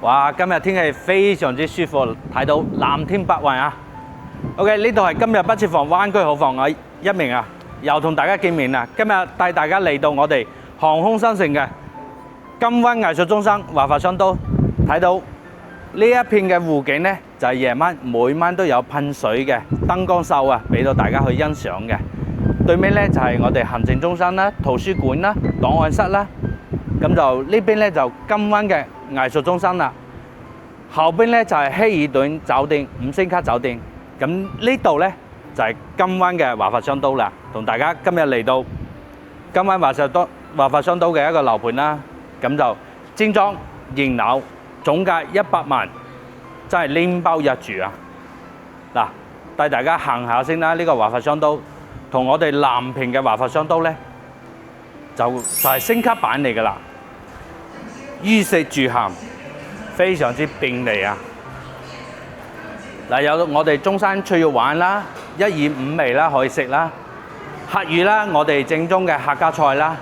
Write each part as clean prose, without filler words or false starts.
哇！今日天氣非常之舒服，睇到藍天白雲啊。OK， 呢度係今日不設防灣區好房我一名啊，又同大家見面啦。今日帶大家嚟到我哋航空新城嘅金灣藝術中心華發商都，睇到呢一片嘅湖景呢，就係夜晚每晚都有噴水嘅燈光秀啊，俾到大家去欣賞嘅。對面呢，就係我哋行政中心啦、圖書館啦、檔案室啦。咁就呢邊呢，就金灣嘅藝術中心啦，後邊呢，就係希爾頓酒店5星級酒店。咁呢度呢，就係金灣嘅華發商都啦，同大家今日嚟到金灣華發商都嘅一個樓盤啦。咁就精裝現樓，總價100萬，真係拎包入住啊！嗱，帶大家行下先啦。呢個華發商都同我哋南屏嘅華發商都呢，就係升級版嚟㗎啦。衣食住行非常之便利啊！嗱，有我哋中山脆肉鯇啦，125味啦，可以食啦。客魚啦，我哋正宗嘅客家菜啦。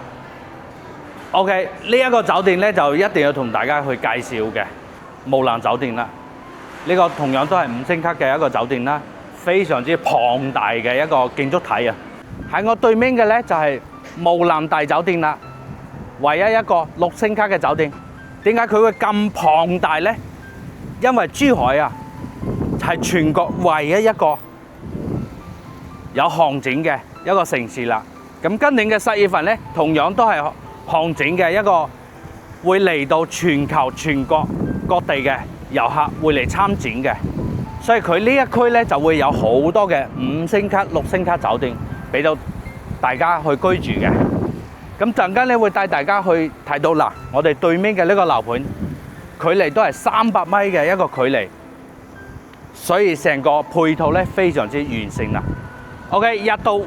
OK， 呢一個酒店咧就一定要同大家去介紹嘅霧蘭酒店啦。呢個同樣都係5星級嘅一個酒店啦，非常之龐大嘅一個建築體啊！喺我對面嘅咧就係霧蘭大酒店啦，唯一一個6星級嘅酒店。點解佢會咁龐大呢？因為珠海啊係全國唯一一個有航展嘅一個城市啦。咁今年嘅10月份呢，同樣都係航展嘅一個會嚟到全球全國各地嘅遊客會嚟參展嘅，所以佢呢一區呢，就會有好多嘅5星級、6星級酒店俾到大家去居住嘅。咁陣間咧會帶大家去睇到嗱，我哋對面嘅呢個樓盤，距離都係300米嘅一個距離，所以成個配套咧非常之完善啦。OK， 入到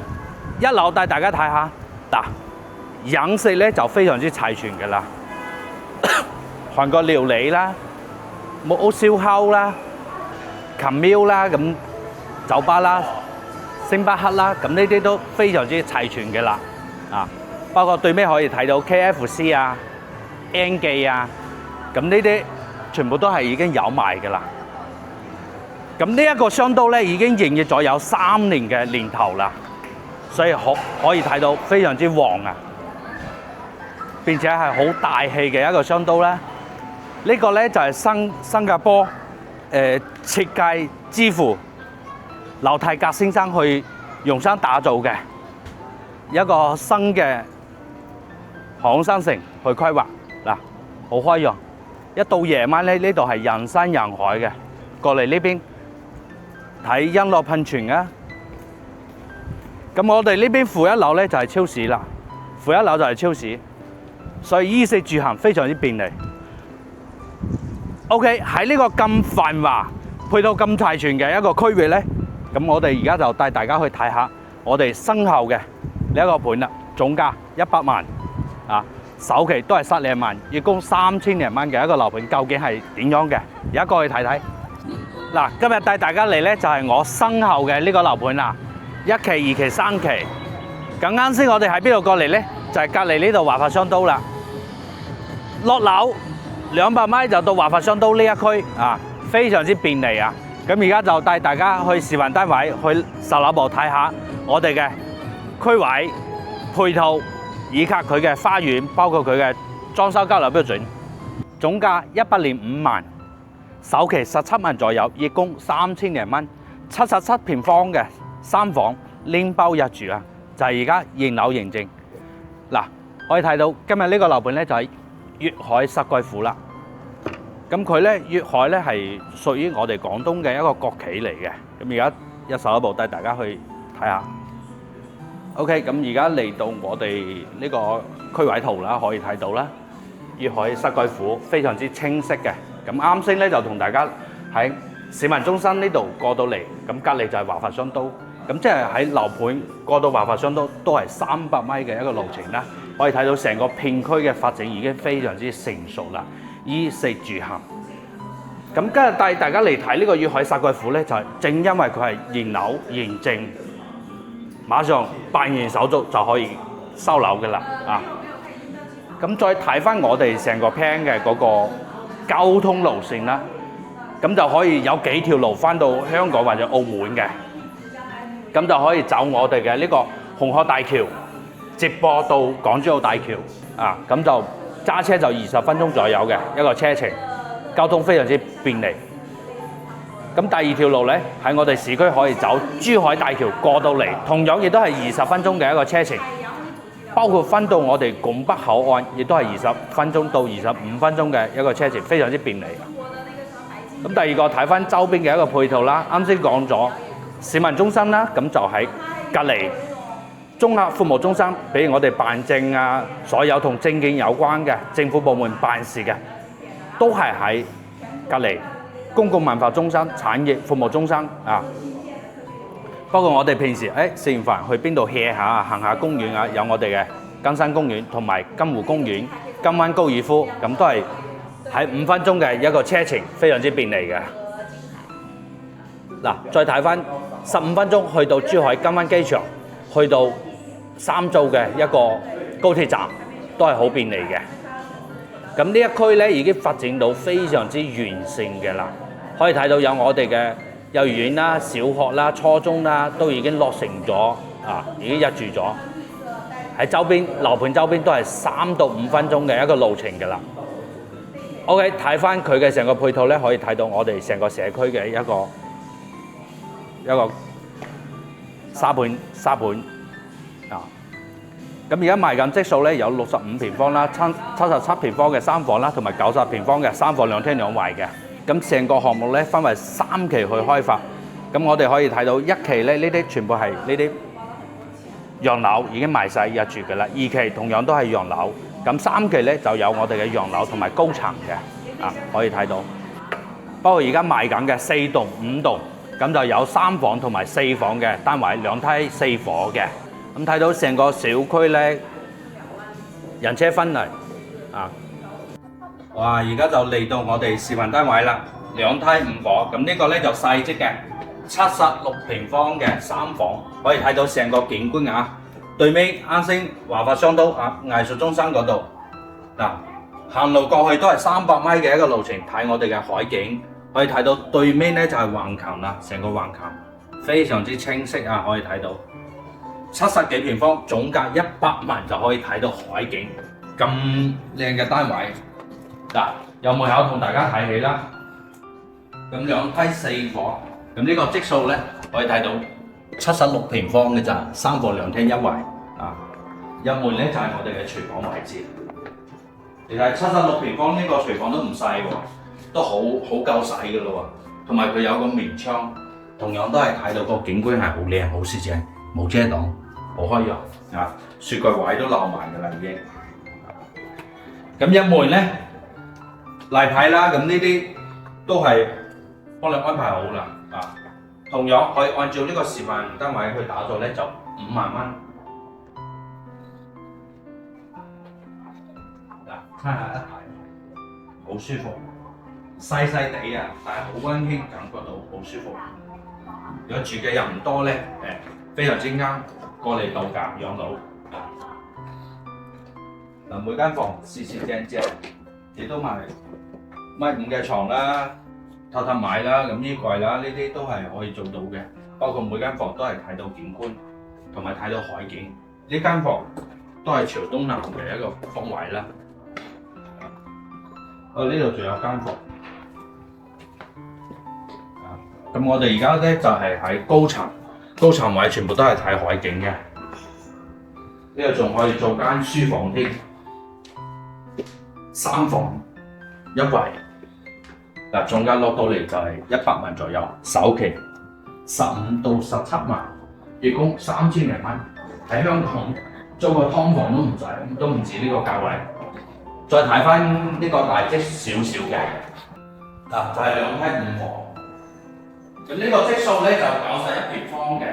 1樓帶大家睇下，嗱，飲食咧就非常之齊全嘅啦，韓國料理啦、木屋燒烤啦、琴廟啦、咁酒吧啦、星巴克啦，咁呢啲都非常之齊全嘅啦，啊！包括對面可以睇到 KFC 啊、N 記啊，咁呢啲全部都係已經有賣嘅啦。咁呢一個商都咧已經營業咗有3年嘅年頭啦，所以可以睇到非常之旺啊，並且係好大氣嘅一個商都啦。呢個咧就係新加坡設計之父劉泰格先生去用心打造嘅一個新嘅航空新城去規劃嗱，好開揚。一到夜晚咧，呢度係人山人海嘅，過嚟呢邊睇欣樂噴泉啊！咁我哋呢邊負1樓咧就係超市啦，負1樓就係超市，所以衣食住行非常之便利。OK， 喺呢個咁繁華、配套咁齊全嘅一個區域咧，咁我哋而家就帶大家去睇下我哋身後嘅呢一個盤啦，總價100萬。啊，首期都係10零萬，月供3000零蚊嘅一個樓盤，究竟係點樣嘅？而家過去睇睇。嗱，今日帶大家嚟咧就係我身後嘅呢個樓盤啦，1期、2期、3期。咁啱先我哋喺邊度過嚟咧？就係隔離呢度華發商都啦。落樓200米就到華發商都呢一區啊，非常之便利啊！咁而家就帶大家去示範單位，去售樓部睇下我哋嘅區位配套。以及佢嘅花園，包括佢嘅裝修交樓標準，總價105萬，首期17萬左右，月供3000零蚊，77平方嘅3房拎包入住啊！就係而家現樓認證。嗱，可以睇到今日呢個樓盤咧就係粵海濕季府啦。咁佢咧粵海咧係屬於我哋廣東嘅一個國企嚟嘅。咁而家一手一部帶大家去睇下。OK， 咁而家嚟到我哋呢個區位圖啦，可以睇到啦，粵海濕季府非常之清晰嘅。咁啱先咧就同大家喺市民中心呢度過到嚟，咁隔離就係華發商都，咁即係喺樓盤過到華發商都係300米嘅一個路程啦。可以睇到成個片區嘅發展已經非常之成熟啦，衣食住行。咁今日帶大家嚟睇呢個粵海濕季府咧，就係正因為佢係現樓現證。馬上辦完手續就可以收樓嘅啦啊！咁再睇翻我哋成個 plan 嘅嗰個交通路線啦，咁就可以有幾條路翻到香港或者澳門嘅，咁就可以走我哋嘅呢個紅河大橋，接駁到港珠澳大橋啊，咁就揸車就20分鐘左右嘅一個車程，交通非常之便利。咁第二條路咧喺我哋市區可以走珠海大橋過到嚟，同樣亦都係20分鐘嘅一個車程，包括翻到我哋拱北口岸，亦都係20分鐘到25分鐘嘅一個車程，非常之便利。咁第二個睇翻周邊嘅一個配套啦，啱先講咗市民中心啦，咁就喺隔離綜合服務中心，比如我哋辦證啊，所有同證件有關嘅政府部門辦事嘅，都係喺隔離公共文化中心、產業服務中心啊。包括我哋平時食完飯去邊度 hea 下、行下公園啊，有我哋嘅金山公園同埋金湖公園、金灣高爾夫，咁都係喺5分鐘嘅一個車程，非常之便利嘅。嗱，再睇翻15分鐘去到珠海金灣機場，去到三灶嘅一個高鐵站，都係好便利嘅。咁呢一區咧已經發展到非常之完善嘅啦，可以睇到有我哋嘅幼兒園啦、小學啦、初中啦，都已經落成咗啊，已經入住咗。喺周邊樓盤周邊都係3到5分鐘嘅一個路程嘅啦。OK， 睇翻佢嘅成個配套咧，可以睇到我哋成個社區嘅一個沙盤啊。咁而家賣緊積數咧有65平方啦、77平方嘅3房啦，同埋90平方嘅3房2廳2衛嘅。咁成個項目咧分為3期去開發。咁我哋可以睇到1期咧呢啲全部係呢啲洋樓已經賣晒入住嘅啦。2期同樣都係洋樓。咁3期咧就有我哋嘅洋樓同埋高層嘅啊，可以睇到。不過而家賣緊嘅4棟、5棟，咁就有3房同埋4房嘅單位，2梯4伙嘅。咁睇到成個小區咧，人車分離啊！哇！而家就嚟到我哋示範單位啦，2梯5伙。咁呢個咧就細則嘅76平方嘅3房，可以睇到成個景觀啊！對面啱先華發商都啊藝術中心嗰度嗱，行路過去都係300米嘅一個路程，睇我哋嘅海景，可以睇到對面咧就係橫琴啦，成個橫琴非常之清晰啊！可以睇到70幾平方，總價100萬就可以睇到海景，咁靚嘅單位嗱，有門口同大家睇起啦。咁2梯4伙，咁呢個積數咧可以睇到76平方嘅咋，3房2廳1衛啊！入門咧就係我哋嘅廚房位置。你睇76平方呢個廚房都唔細喎，都好夠使嘅咯喎。同埋佢有個面窗，同樣都係睇到個景觀係好靚好舒正，冇遮擋，好開揚啊！雪櫃位都漏埋嘅啦已經。咁入門咧例牌啦，咁呢啲都係幫你安排好啦啊！同樣可以按照呢個示範單位去打造咧，就5萬蚊。嗱，睇下一排，好舒服，細細地啊，但係好溫馨，感覺到好舒服。如果住嘅人唔多咧，非常之啱過嚟度假養老。嗱，每間房四正正，亦都賣1.5米嘅床啦。榻榻米啦，咁衣櫃啦，呢啲都係可以做到嘅。包括每間房都係睇到景觀，同埋睇到海景。呢間房都係朝東南嘅一個方位啦。呢度仲有間房。咁我哋而家咧就係喺高層位，全部都係睇海景嘅。呢度仲可以做間書房添，3房1衛。嗱，總價落到嚟就係100萬左右，首期15到17萬，月供3000零蚊。喺香港租個劏房都唔止呢個價位。再睇翻呢個大積少少嘅，嗱就係2梯5房。咁呢個積數咧就91平方嘅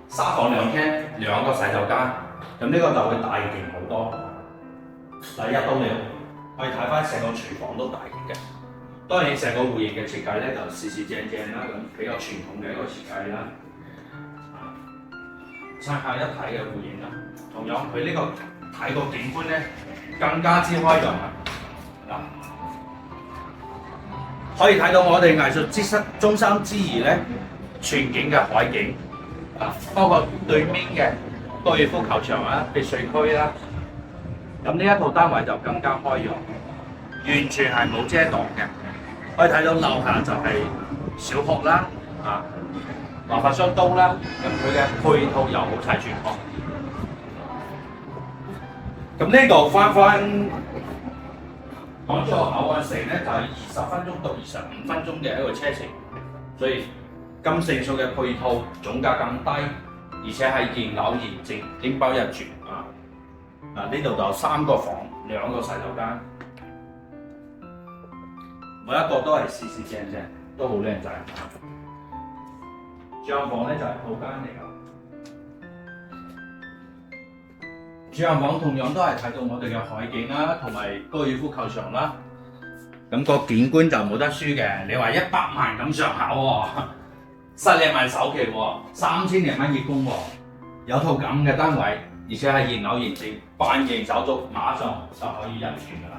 3房2廳2個洗手間。咁呢個就會大勁好多。嗱，入到嚟可以睇翻成個廚房都大勁嘅。當然，成個戶型嘅設計咧就四四正正啦，咁比較傳統嘅一個設計啦。參考一體嘅戶型啦，同樣佢呢個睇個景觀咧更加之開揚啊！嗱，可以睇到我哋藝術知識中心之餘咧，全景嘅海景啊，包括對面嘅高爾夫球場啦、別墅區啦。咁呢一套單位就更加開揚，完全係冇遮擋嘅。可以睇到樓下就係小學啦，啊，華發商都啦，咁佢嘅配套又好齊全喎。咁呢度翻港珠澳口岸城咧，就係20分鐘到25分鐘嘅一個車程，所以咁成熟嘅配套，總價咁低，而且係現樓現證，應包一住啊！嗱，呢度就有3個房，2個洗手間，每一個都係四正正，都好靚仔。主人房咧就係套間嚟㗎。主人房同樣都係睇到我哋嘅海景啦，同埋高爾夫球場啦。咁個景觀就冇得輸嘅。你話100萬咁上下喎，10零萬首期喎，3000零蚊月供喎，有套咁嘅單位，而且係現樓現證，辦營手續馬上就可以入住㗎啦。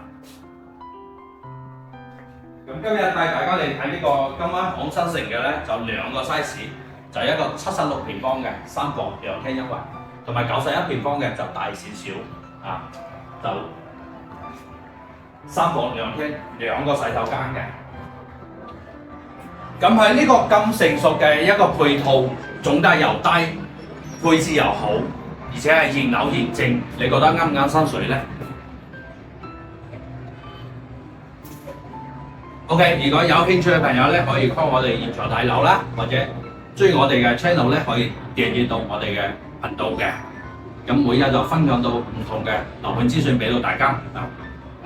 咁今日帶大家嚟睇呢個今晚港新城嘅咧，就2個 size， 就一個76平方嘅3房2廳1衛。同埋91平方嘅就大少少啊，就3房2廳2個洗手間嘅。咁喺呢個咁成熟嘅一個配套，總價又低，配置又好，而且係現樓現證，你覺得啱唔啱心水咧 ？OK， 如果有興趣嘅朋友咧，可以 call 我哋現場睇樓啦，或者追我哋嘅 channel 咧，可以訂閱到我哋嘅頻道嘅，咁每日就分享到唔同嘅樓盤資訊俾到大家啊！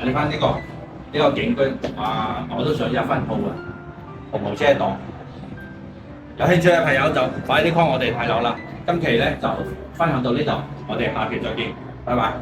睇翻呢個景觀，哇！我都想一分鋪啊，毫無遮擋。有興趣嘅朋友就快啲 call 我哋睇樓啦！今期咧就分享到呢度，我哋下期再見，拜拜。